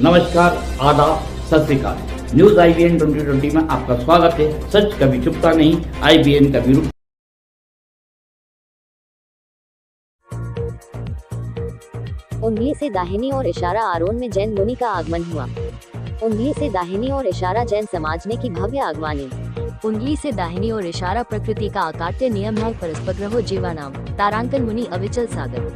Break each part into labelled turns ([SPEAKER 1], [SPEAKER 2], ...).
[SPEAKER 1] नमस्कार, आदाब, सत श्री अकाल। न्यूज IBN 2020 में आपका स्वागत है। सच कभी छुपता नहीं, IBN कभी रुक।
[SPEAKER 2] उंगली से दाहिनी और इशारा आरोन में जैन मुनि का आगमन हुआ। उंगली से दाहिनी और इशारा जैन समाज ने की भव्य आगवानी। उंगली से दाहिनी और इशारा प्रकृति का अकाट्य नियम है। परस्पग्रहो जीवानाम। तारांकन मुनि अविचल सागर।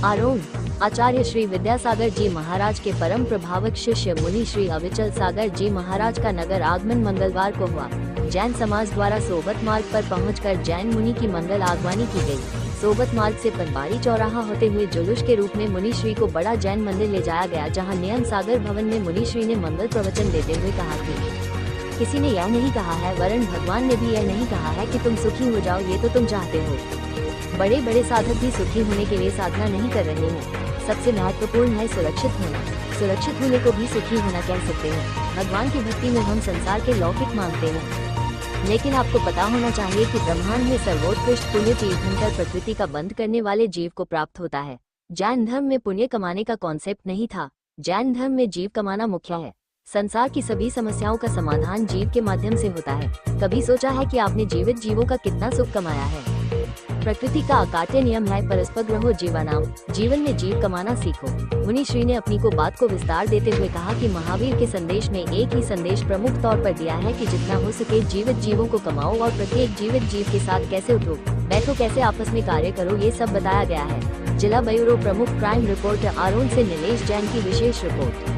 [SPEAKER 2] आरोन आचार्य श्री विद्यासागर जी महाराज के परम प्रभावक शिष्य मुनि श्री अविचल सागर जी महाराज का नगर आगमन मंगलवार को हुआ। जैन समाज द्वारा सोबत मार्ग पर पहुंचकर जैन मुनि की मंगल आगवानी की गई। सोबत मार्ग से पनबाड़ी चौराहा होते हुए जुलूस के रूप में मुनि श्री को बड़ा जैन मंदिर ले जाया गया, जहां नियम सागर भवन में मुनि श्री ने मंगल प्रवचन देते हुए कहा कि किसी ने यह नहीं कहा है, वरन भगवान ने भी यह नहीं कहा है कि तुम सुखी हो जाओ, ये तो तुम चाहते हो। बड़े बड़े साधक भी सुखी होने के लिए साधना नहीं कर रहे हैं। सबसे महत्वपूर्ण है सुरक्षित होना। सुरक्षित होने को भी सुखी होना कह सकते हैं। भगवान की भक्ति में हम संसार के लौकिक मांगते हैं, लेकिन आपको पता होना चाहिए कि ब्रह्मांड में सर्वोत्कृष्ट पुण्य तीर्थंकर प्रकृति का बंध करने वाले जीव को प्राप्त होता है। जैन धर्म में पुण्य कमाने का कॉन्सेप्ट नहीं था। जैन धर्म में जीव कमाना मुख्य है। संसार की सभी समस्याओं का समाधान जीव के माध्यम से होता है। कभी सोचा है कि आपने जीवित जीवों का कितना सुख कमाया है? प्रकृति का अकाट्य नियम है परस्पग्रहो जीवानाम। जीवन में जीव कमाना सीखो। मुनि श्री ने अपनी बात को विस्तार देते हुए कहा कि महावीर के संदेश में एक ही संदेश प्रमुख तौर पर दिया है कि जितना हो सके जीवित जीवों को कमाओ और प्रत्येक जीवित जीव के साथ कैसे उठो बैठो, कैसे आपस में कार्य करो, ये सब बताया गया है। जिला ब्यूरो प्रमुख क्राइम रिपोर्टर आरोन से नीलेश जैन की विशेष रिपोर्ट।